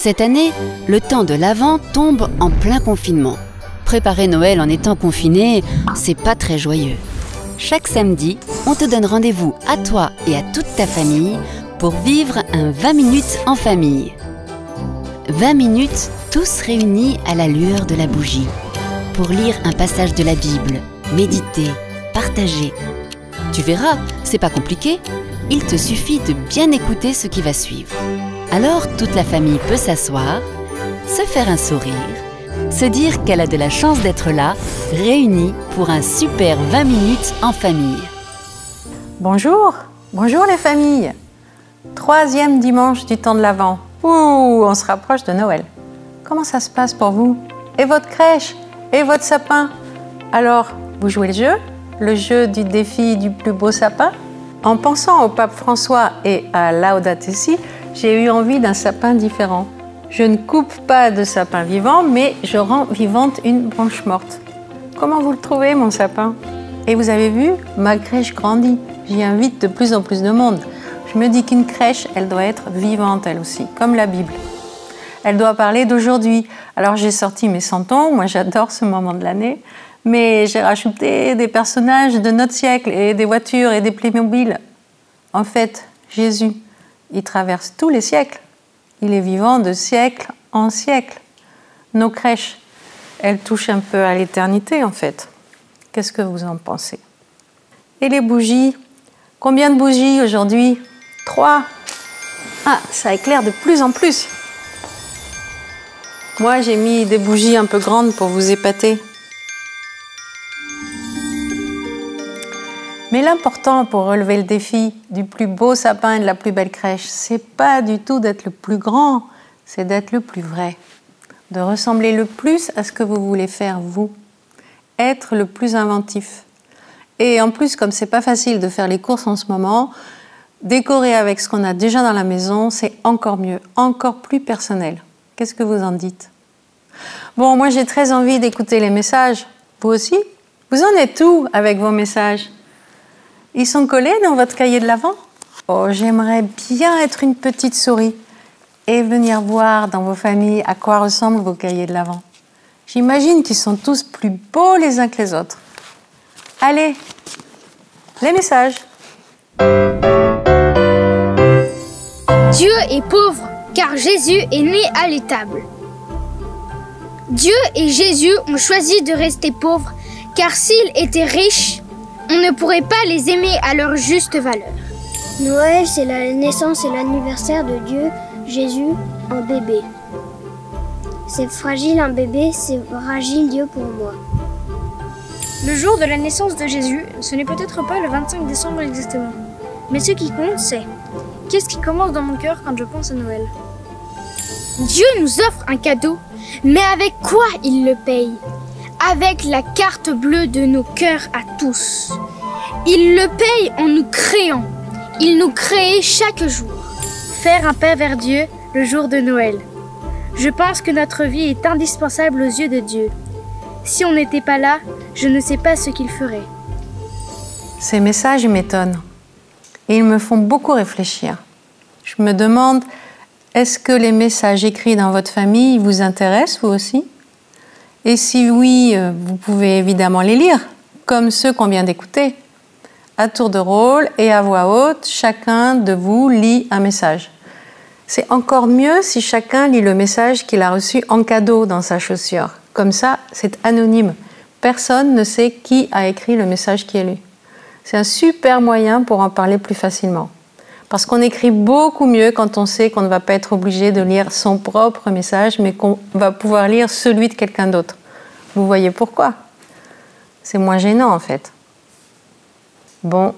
Cette année, le temps de l'Avent tombe en plein confinement. Préparer Noël en étant confiné, c'est pas très joyeux. Chaque samedi, on te donne rendez-vous à toi et à toute ta famille pour vivre un 20 minutes en famille. 20 minutes, tous réunis à la lueur de la bougie, pour lire un passage de la Bible, méditer, partager. Tu verras, c'est pas compliqué, il te suffit de bien écouter ce qui va suivre. Alors toute la famille peut s'asseoir, se faire un sourire, se dire qu'elle a de la chance d'être là, réunie pour un super 20 minutes en famille. Bonjour, bonjour les familles. 3e dimanche du temps de l'Avent. Ouh, on se rapproche de Noël. Comment ça se passe pour vous? Et votre crèche? Et votre sapin? Alors, vous jouez le jeu du défi du plus beau sapin? En pensant au pape François et à Laudato Si, j'ai eu envie d'un sapin différent. Je ne coupe pas de sapin vivant, mais je rends vivante une branche morte. Comment vous le trouvez, mon sapin? Et vous avez vu, ma crèche grandit. J'y invite de plus en plus de monde. Je me dis qu'une crèche, elle doit être vivante, elle aussi, comme la Bible. Elle doit parler d'aujourd'hui. Alors j'ai sorti mes santons, moi j'adore ce moment de l'année, mais j'ai rajouté des personnages de notre siècle et des voitures et des Playmobil. En fait, Jésus, il traverse tous les siècles. Il est vivant de siècle en siècle. Nos crèches, elles touchent un peu à l'éternité en fait. Qu'est-ce que vous en pensez? Et les bougies? Combien de bougies aujourd'hui? 3. Ah, ça éclaire de plus en plus. Moi, j'ai mis des bougies un peu grandes pour vous épater. Mais l'important pour relever le défi du plus beau sapin et de la plus belle crèche, c'est pas du tout d'être le plus grand, c'est d'être le plus vrai. De ressembler le plus à ce que vous voulez faire, vous. Être le plus inventif. Et en plus, comme c'est pas facile de faire les courses en ce moment, décorer avec ce qu'on a déjà dans la maison, c'est encore mieux, encore plus personnel. Qu'est-ce que vous en dites? Bon, moi j'ai très envie d'écouter les messages. Vous aussi? Vous en êtes où avec vos messages? Ils sont collés dans votre cahier de l'Avent? Oh, j'aimerais bien être une petite souris et venir voir dans vos familles à quoi ressemblent vos cahiers de l'Avent. J'imagine qu'ils sont tous plus beaux les uns que les autres. Allez, les messages. Dieu est pauvre, car Jésus est né à l'étable. Dieu et Jésus ont choisi de rester pauvres, car s'ils étaient riches, on ne pourrait pas les aimer à leur juste valeur. Noël, c'est la naissance et l'anniversaire de Dieu, Jésus, en bébé. C'est fragile un bébé, c'est fragile Dieu pour moi. Le jour de la naissance de Jésus, ce n'est peut-être pas le 25 décembre exactement. Mais ce qui compte, c'est qu'est-ce qui commence dans mon cœur quand je pense à Noël? Dieu nous offre un cadeau, mais avec quoi il le paye? Avec la carte bleue de nos cœurs à tous. Il le paye en nous créant. Il nous crée chaque jour. Faire un pas vers Dieu le jour de Noël. Je pense que notre vie est indispensable aux yeux de Dieu. Si on n'était pas là, je ne sais pas ce qu'il ferait. Ces messages m'étonnent et ils me font beaucoup réfléchir. Je me demande, est-ce que les messages écrits dans votre famille vous intéressent vous aussi? Et si oui, vous pouvez évidemment les lire, comme ceux qu'on vient d'écouter. À tour de rôle et à voix haute, chacun de vous lit un message. C'est encore mieux si chacun lit le message qu'il a reçu en cadeau dans sa chaussure. Comme ça, c'est anonyme. Personne ne sait qui a écrit le message qui est lu. C'est un super moyen pour en parler plus facilement. Parce qu'on écrit beaucoup mieux quand on sait qu'on ne va pas être obligé de lire son propre message, mais qu'on va pouvoir lire celui de quelqu'un d'autre. Vous voyez pourquoi? C'est moins gênant en fait. Bon,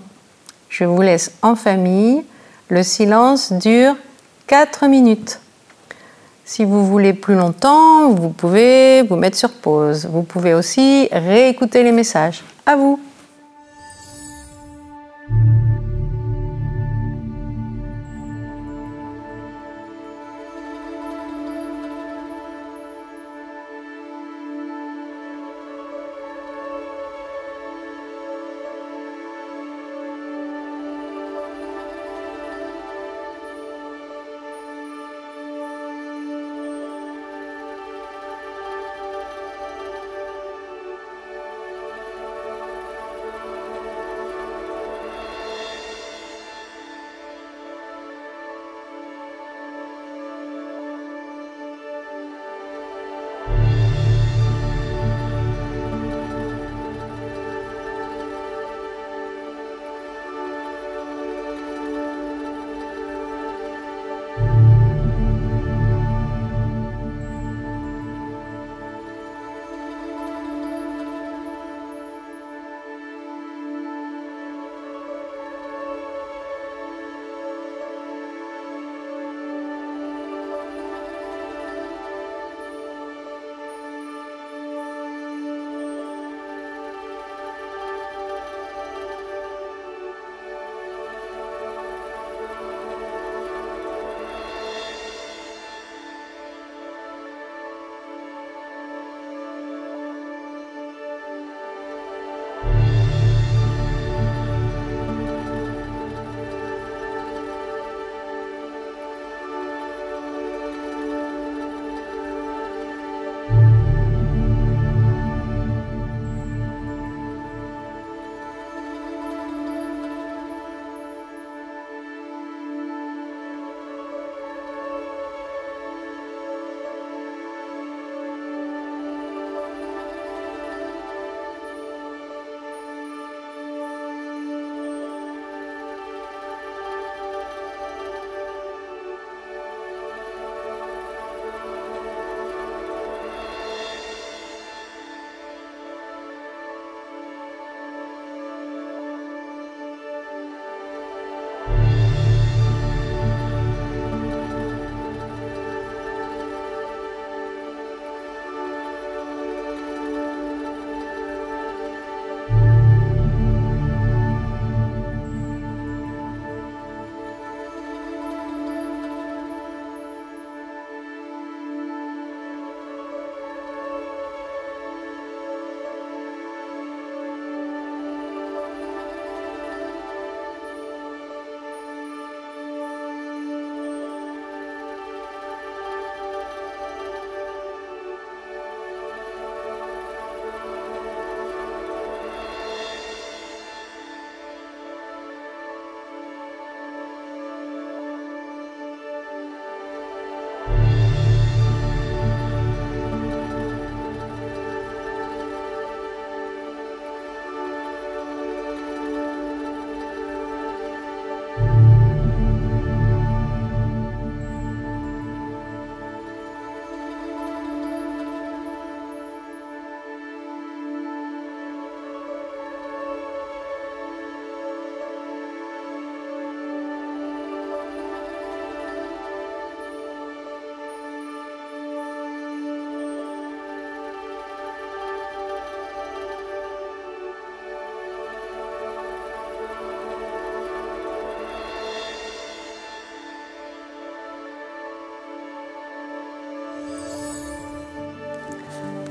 je vous laisse en famille. Le silence dure 4 minutes. Si vous voulez plus longtemps, vous pouvez vous mettre sur pause. Vous pouvez aussi réécouter les messages. À vous!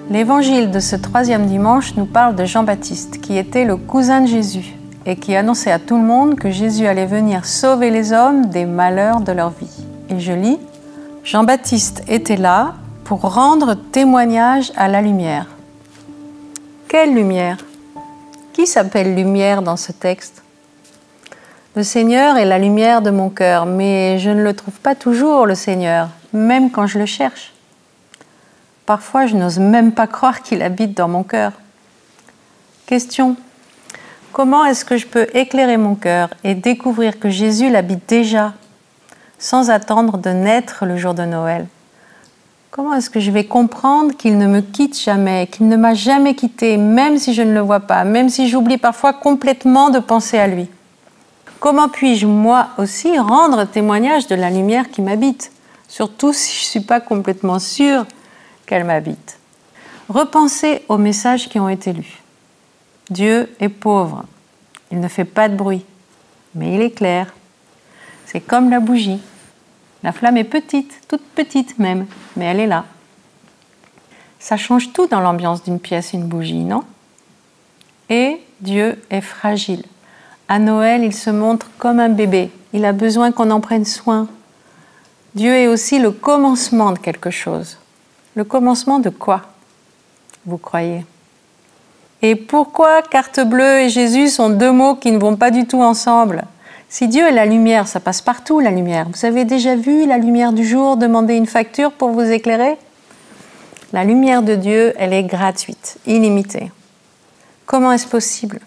L'évangile de ce troisième dimanche nous parle de Jean-Baptiste, qui était le cousin de Jésus et qui annonçait à tout le monde que Jésus allait venir sauver les hommes des malheurs de leur vie. Et je lis, « Jean-Baptiste était là pour rendre témoignage à la lumière. » Quelle lumière? Qui s'appelle lumière dans ce texte? Le Seigneur est la lumière de mon cœur, mais je ne le trouve pas toujours, le Seigneur, même quand je le cherche. Parfois, je n'ose même pas croire qu'il habite dans mon cœur. Question. Comment est-ce que je peux éclairer mon cœur et découvrir que Jésus l'habite déjà, sans attendre de naître le jour de Noël? Comment est-ce que je vais comprendre qu'il ne me quitte jamais, qu'il ne m'a jamais quitté, même si je ne le vois pas, même si j'oublie parfois complètement de penser à lui? Comment puis-je, moi aussi, rendre témoignage de la lumière qui m'habite, surtout si je ne suis pas complètement sûre qu'elle m'habite? Repensez aux messages qui ont été lus. Dieu est pauvre, il ne fait pas de bruit, mais il éclaire. C'est comme la bougie. La flamme est petite, toute petite même, mais elle est là. Ça change tout dans l'ambiance d'une pièce, une bougie, non? Et Dieu est fragile. À Noël, il se montre comme un bébé. Il a besoin qu'on en prenne soin. Dieu est aussi le commencement de quelque chose. Le commencement de quoi, vous croyez? Et pourquoi carte bleue et Jésus sont deux mots qui ne vont pas du tout ensemble? Si Dieu est la lumière, ça passe partout la lumière. Vous avez déjà vu la lumière du jour demander une facture pour vous éclairer? La lumière de Dieu, elle est gratuite, illimitée. Comment est-ce possible?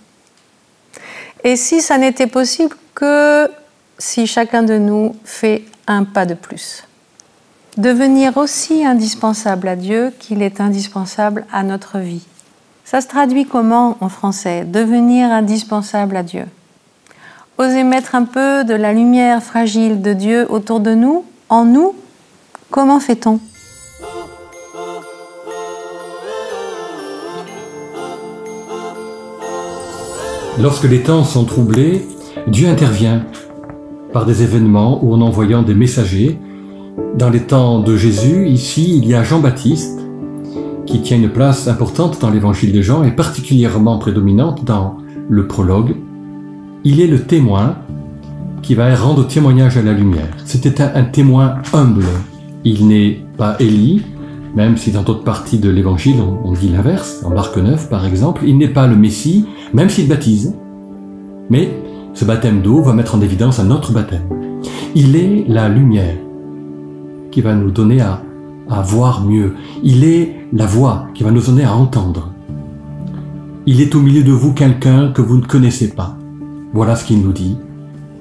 Et si ça n'était possible que si chacun de nous fait un pas de plus? Devenir aussi indispensable à Dieu qu'il est indispensable à notre vie. Ça se traduit comment en français? Devenir indispensable à Dieu. Oser mettre un peu de la lumière fragile de Dieu autour de nous, en nous. Comment fait-on? Lorsque les temps sont troublés, Dieu intervient par des événements ou en envoyant des messagers. Dans les temps de Jésus, ici, il y a Jean-Baptiste qui tient une place importante dans l'évangile de Jean et particulièrement prédominante dans le prologue. Il est le témoin qui va rendre témoignage à la lumière. C'était un témoin humble. Il n'est pas Élie, même si dans d'autres parties de l'évangile on dit l'inverse, en Marc 9 par exemple. Il n'est pas le Messie, même s'il baptise. Mais ce baptême d'eau va mettre en évidence un autre baptême. Il est la lumière qui va nous donner à voir mieux. Il est la voix qui va nous donner à entendre. Il est au milieu de vous quelqu'un que vous ne connaissez pas. Voilà ce qu'il nous dit.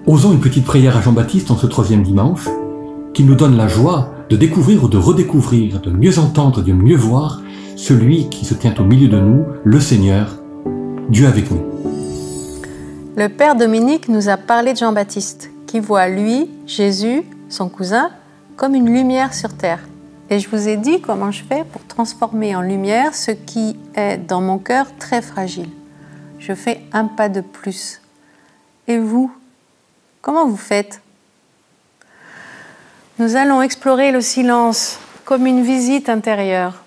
Osons une petite prière à Jean-Baptiste en ce troisième dimanche, qui nous donne la joie de découvrir ou de redécouvrir, de mieux entendre, de mieux voir celui qui se tient au milieu de nous, le Seigneur, Dieu avec nous. Le Père Dominique nous a parlé de Jean-Baptiste, qui voit lui, Jésus, son cousin, comme une lumière sur terre. Et je vous ai dit comment je fais pour transformer en lumière ce qui est dans mon cœur très fragile. Je fais un pas de plus. Et vous, comment vous faites? Nous allons explorer le silence comme une visite intérieure.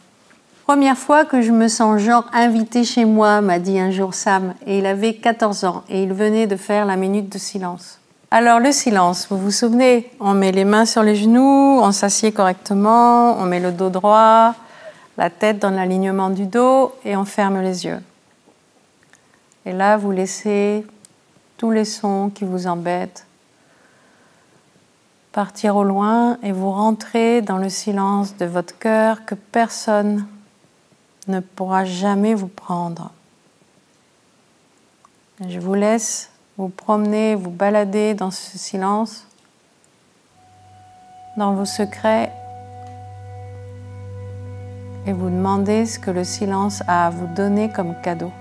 Première fois que je me sens genre invité chez moi, m'a dit un jour Sam, et il avait 14 ans, et il venait de faire la minute de silence. Alors le silence, vous vous souvenez, on met les mains sur les genoux, on s'assied correctement, on met le dos droit, la tête dans l'alignement du dos, et on ferme les yeux. Et là, vous laissez tous les sons qui vous embêtent partir au loin et vous rentrez dans le silence de votre cœur que personne ne pourra jamais vous prendre. Je vous laisse vous promener, vous balader dans ce silence, dans vos secrets, et vous demandez ce que le silence a à vous donner comme cadeau.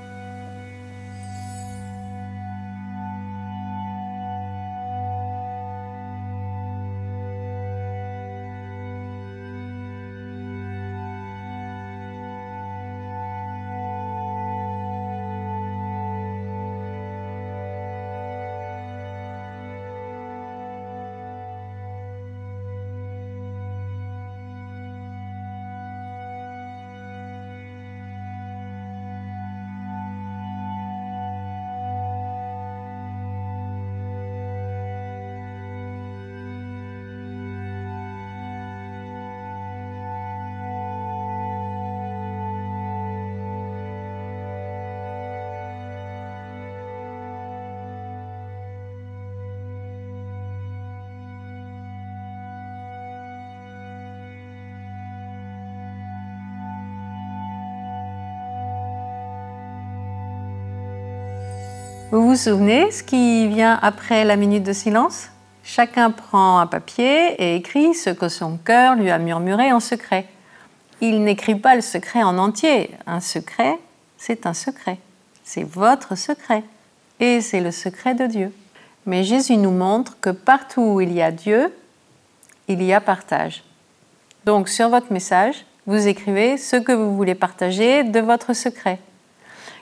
Vous vous souvenez ce qui vient après la minute de silence? Chacun prend un papier et écrit ce que son cœur lui a murmuré en secret. Il n'écrit pas le secret en entier. Un secret, c'est un secret. C'est votre secret. Et c'est le secret de Dieu. Mais Jésus nous montre que partout où il y a Dieu, il y a partage. Donc sur votre message, vous écrivez ce que vous voulez partager de votre secret.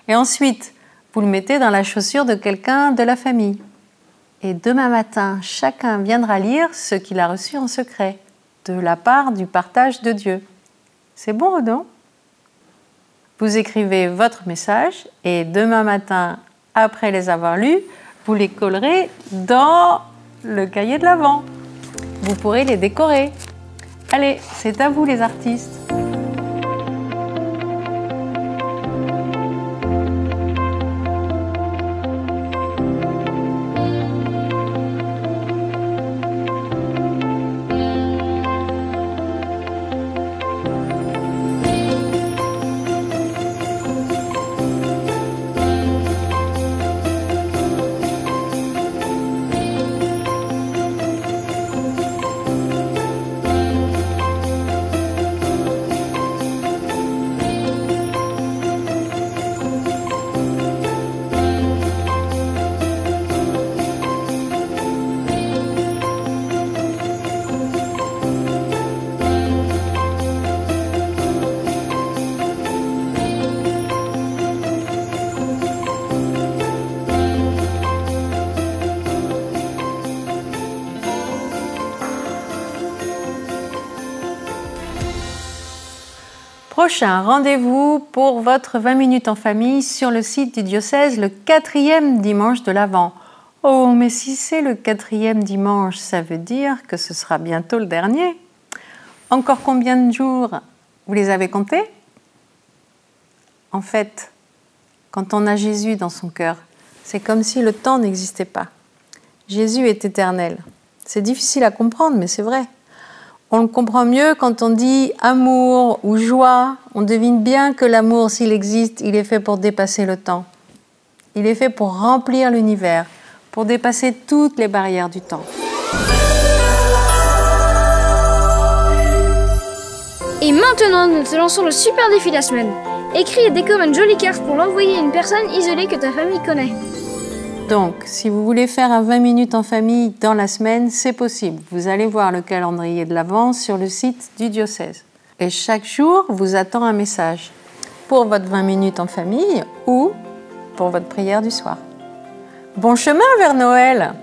Et ensuite, vous le mettez dans la chaussure de quelqu'un de la famille. Et demain matin, chacun viendra lire ce qu'il a reçu en secret, de la part du partage de Dieu. C'est bon, non? Vous écrivez votre message et demain matin, après les avoir lus, vous les collerez dans le cahier de l'Avent. Vous pourrez les décorer. Allez, c'est à vous les artistes. Prochain rendez-vous pour votre 20 minutes en famille sur le site du diocèse le 4e dimanche de l'Avent. Oh, mais si c'est le 4e dimanche, ça veut dire que ce sera bientôt le dernier. Encore combien de jours? Vous les avez comptés? En fait, quand on a Jésus dans son cœur, c'est comme si le temps n'existait pas. Jésus est éternel. C'est difficile à comprendre, mais c'est vrai. On le comprend mieux quand on dit amour ou joie. On devine bien que l'amour, s'il existe, il est fait pour dépasser le temps. Il est fait pour remplir l'univers, pour dépasser toutes les barrières du temps. Et maintenant, nous te lançons le super défi de la semaine. Écris et décore une jolie carte pour l'envoyer à une personne isolée que ta famille connaît. Donc, si vous voulez faire un 20 minutes en famille dans la semaine, c'est possible. Vous allez voir le calendrier de l'Avent sur le site du diocèse. Et chaque jour vous attend un message pour votre 20 minutes en famille ou pour votre prière du soir. Bon chemin vers Noël!